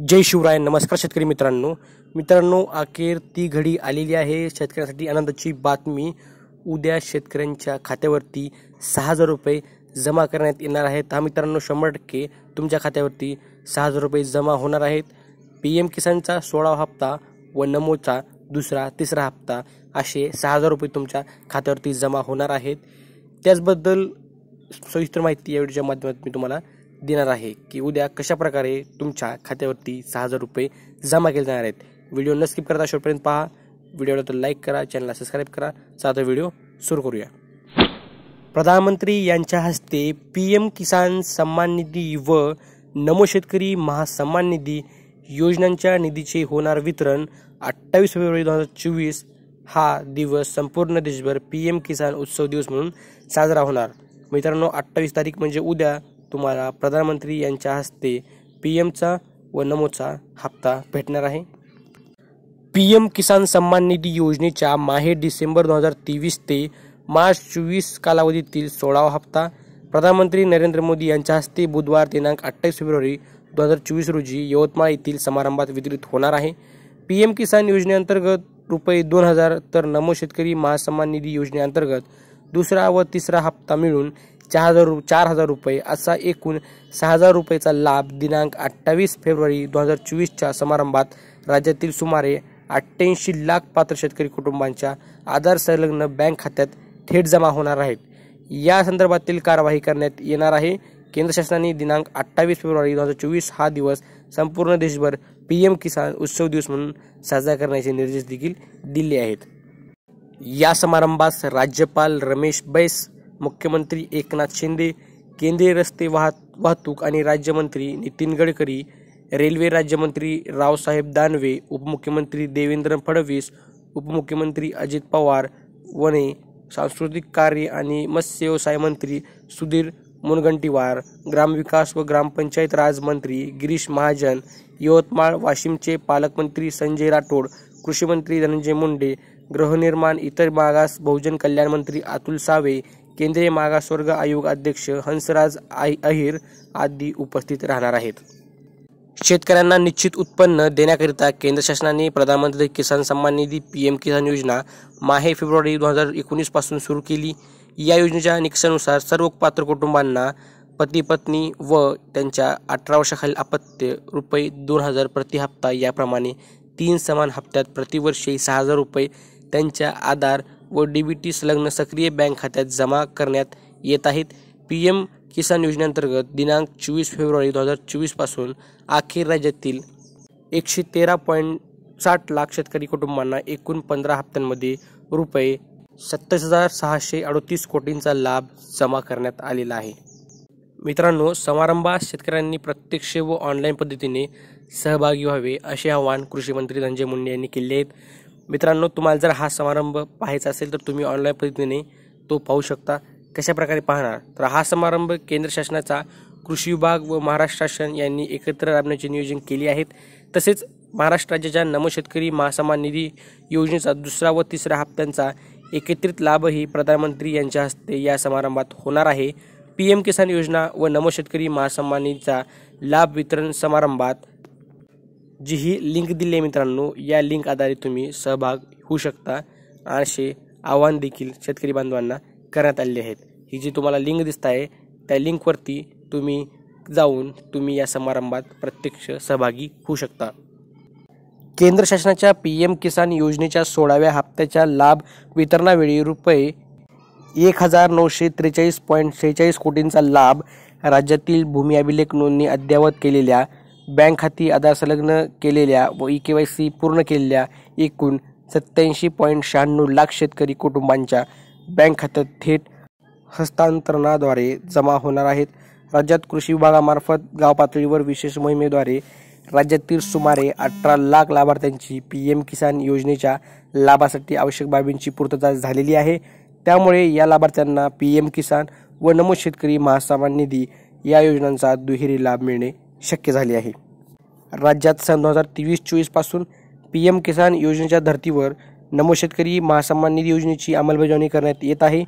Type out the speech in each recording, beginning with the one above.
जय शिवराय. नमस्कार शेतकरी मित्रांनो, अखेर ती घडी आलेली आहे. शेतकऱ्यांसाठी आनंदाची बातमी. उद्या शेतकऱ्यांच्या खात्यावरती 6,000 रुपये जमा करण्यात येणार आहेत. हा मित्रांनो 100% तुमच्या खात्यावरती 6,000 रुपये जमा होणार आहेत. PM किसानचा 16वा हप्ता व नमोचा दुसरा तिसरा हप्ता असे 6,000 रुपये तुमच्या खात्यावरती जमा होणार आहेत. त्याचबद्दल सविस्तर माहिती या व्हिडिओच्या माध्यमातून मी तुम्हाला देणार आहे की उद्या कशा प्रकारे तुमच्या खात्यावरती 6,000 रुपये जमा केले जाणार आहेत. व्हिडिओ न स्किप करता शेवटपर्यंत पहा. व्हिडिओला तर लाईक करा, चॅनलला सबस्क्राईब करा. चला व्हिडिओ सुरू करूया. प्रधानमंत्री यांच्या हस्ते PM किसान सन्मान निधी व नमो शेतकरी महासन्मान निधी योजनांच्या निधीचे होणार वितरण. 28 फेब्रुवारी 2024 हा दिवस संपूर्ण देशभर PM किसान उत्सव दिवस म्हणून साजरा होणार. मित्रांनो 28 तारीख म्हणजे उद्या तुम्हाला प्रधानमंत्री यांच्या हस्ते PMचा व नमोचा हप्ता भेटणार आहे. PM किसान सन्मान निधी योजनेच्या माहे डिसेंबर 2023 ते मार्च 24 कालावधीतील 16वा हप्ता प्रधानमंत्री नरेंद्र मोदी यांच्या हस्ते बुधवार दिनांक 28 फेब्रुवारी 2024 रोजी यवतमाळ येथील समारंभात वितरित होणार आहे. PM किसान योजनेअंतर्गत रुपये 2,000 तर नमो शेतकरी महासन्मान निधी योजनेअंतर्गत दुसरा व तिसरा हप्ता मिळून 4,000 रुपये असा एकूण 6,000 रुपयेचा लाभ दिनांक 28 फेब्रुवारी 2024च्या समारंभात राज्यातील सुमारे 88 लाख पात्र शेतकरी कुटुंबांच्या आधार संलग्न बँक खात्यात थेट जमा होणार आहेत. या संदर्भातील कार्यवाही करण्यात येणार आहे. केंद्र शासनाने दिनांक 28 फेब्रुवारी 2024 हा दिवस संपूर्ण देशभर PM किसान उत्सव दिवस म्हणून साजरा करण्याचे निर्देश देखील दिले आहेत. या समारंभास राज्यपाल रमेश बैस, मुख्यमंत्री एकनाथ शिंदे, केंद्रीय रस्ते वाहतूक आणि राज्यमंत्री नितीन गडकरी, रेल्वे राज्यमंत्री रावसाहेब दानवे, उपमुख्यमंत्री देवेंद्र फडणवीस, उपमुख्यमंत्री अजित पवार, वने, सांस्कृतिक कार्य आणि मत्स्य व्यवसाय मंत्री सुधीर मुनगंटीवार, ग्रामविकास व ग्रामपंचायत राज मंत्री गिरीश महाजन, यवतमाळ वाशिमचे पालकमंत्री संजय राठोड, कृषी मंत्री धनंजय मुंडे, गृहनिर्माण इतर मागास बहुजन कल्याण मंत्री अतुल सावे, केंद्रीय मागासवर्ग आयोग अध्यक्ष हंसराज अहिर आदी उपस्थित राहणार आहेत. शेतकऱ्यांना निश्चित उत्पन्न देण्याकरिता केंद्र शासनाने प्रधानमंत्री किसान सन्मान निधी PM किसान योजना माहे फेब्रुवारी 2019 पासून सुरू केली. या योजनेच्या निकषानुसार सर्व पात्र कुटुंबांना पती पत्नी व त्यांच्या 18 वर्षाखालील अपत्य रुपये 2,000 प्रति हप्ता याप्रमाणे 3 समान हप्त्यात प्रतिवर्षी 6,000 रुपये त्यांच्या आधार व DBT संलग्न सक्रिय बँक खात्यात जमा करण्यात येत आहेत. PM किसान योजनेअंतर्गत दिनांक 24 फेब्रुवारी 2024 पासून अखेर राज्यातील 113.60 लाख शेतकरी कुटुंबांना एकूण 15 हप्त्यांमध्ये रुपये 27,638 कोटींचा लाभ जमा करण्यात आलेला आहे. मित्रांनो, समारंभात शेतकऱ्यांनी प्रत्यक्ष व ऑनलाईन पद्धतीने सहभागी व्हावे असे आवाहन कृषी मंत्री धनंजय मुंडे यांनी केले आहेत. मित्रांनो, तुम्हाला जर हा समारंभ पाहायचा असेल तर तुम्ही ऑनलाईन पद्धतीने तो पाहू शकता. कशा प्रकारे पाहणार तर हा समारंभ केंद्र शासनाचा कृषी विभाग व महाराष्ट्र शासन यांनी एकत्र राबण्याचे नियोजन केले आहेत. तसेच महाराष्ट्र राज्याच्या नमो शेतकरी महासन्मान निधी योजनेचा दुसरा व तिसरा हप्त्यांचा एकत्रित लाभही प्रधानमंत्री यांच्या हस्ते या समारंभात होणार आहे. PM किसान योजना व नमो शेतकरी महासन्मान निधीचा लाभ वितरण समारंभात जी ही लिंक दिली आहे मित्रांनो, या लिंक आधारे तुम्ही सहभाग होऊ शकता असे आवाहन देखील शेतकरी बांधवांना करण्यात आलेले आहेत. ही जी तुम्हाला लिंक दिसत आहे त्या लिंकवरती तुम्ही जाऊन तुम्ही या समारंभात प्रत्यक्ष सहभागी होऊ शकता. केंद्र शासनाच्या PM किसान योजनेच्या 16व्या हप्त्याच्या लाभ वितरणावेळी रुपये 1,943.46 कोटींचा लाभ राज्यातील भूमी अभिलेख नोंदणी अद्ययावत केलेल्या, बँक खाती आधार संलग्न केलेल्या व EKYC पूर्ण केलेल्या एकूण 87.96 लाख शेतकरी कुटुंबांच्या बँक खात्यात थेट हस्तांतरणाद्वारे जमा होणार आहेत. राज्यात कृषी विभागामार्फत गाव पातळीवर विशेष मोहिमेद्वारे राज्यातील सुमारे 18 लाख लाभार्थ्यांची PM किसान योजनेच्या लाभासाठी आवश्यक बाबींची पूर्तता झालेली आहे. त्यामुळे या लाभार्थ्यांना PM किसान व नमो शेतकरी महासन्मान निधी या योजनांचा दुहेरी लाभ मिळणे शक्य झाले आहे. राज्यात सन 2023-24 पासून PM किसान योजनेच्या धर्तीवर नमो शेतकरी महासन्मान निधी योजनेची अंमलबजावणी करण्यात येत आहे.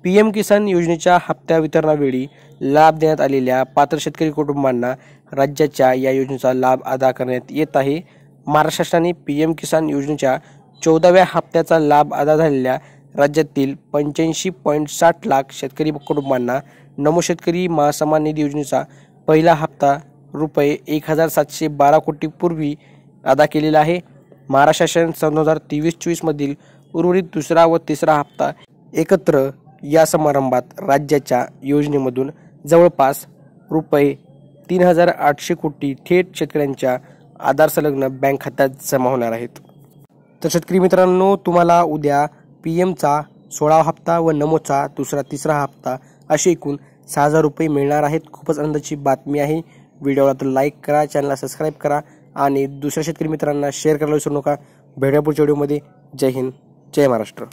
PM किसान योजनेच्या हप्त्या वितरणावेळी लाभ देण्यात आलेल्या पात्र शेतकरी कुटुंबांना राज्याच्या या योजनेचा लाभ अदा करण्यात येत आहे। महाराष्ट्र शासनाने PM किसान योजनेच्या 14व्या हप्त्याचा लाभ अदा झालेल्या राज्यातील 85.60 लाख शेतकरी कुटुंबांना नमो शेतकरी महासन्मान निधी योजनेचा पहिला हप्ता रुपये 1712 कोटी पूर्वी अदा केलेला आहे। महाराष्ट्र शासन 2023-24 मधील उर्वरित दुसरा व तिसरा हप्ता एकत्र या समारंभात राज्याच्या योजनेमधून जवळपास रुपये 3800 कोटी थेट शेतकऱ्यांच्या आधार संलग्न बँक खात्यात जमा होणार आहेत। तर शेतकरी मित्रांनो, तुम्हाला उद्या PMचा 16वा हप्ता व नमोचा दुसरा तिसरा हप्ता असे एकूण 6000 रुपये मिळणार आहेत। खूपच आनंदाची बातमी आहे। व्हिडिओला तर लाईक करा, चॅनलला सबस्क्राईब करा आणि दुसऱ्या शेतकरी मित्रांना शेअर करायला विसरू नका। भेटूया पुढच्या व्हिडिओमध्ये। जय हिंद, जय महाराष्ट्र।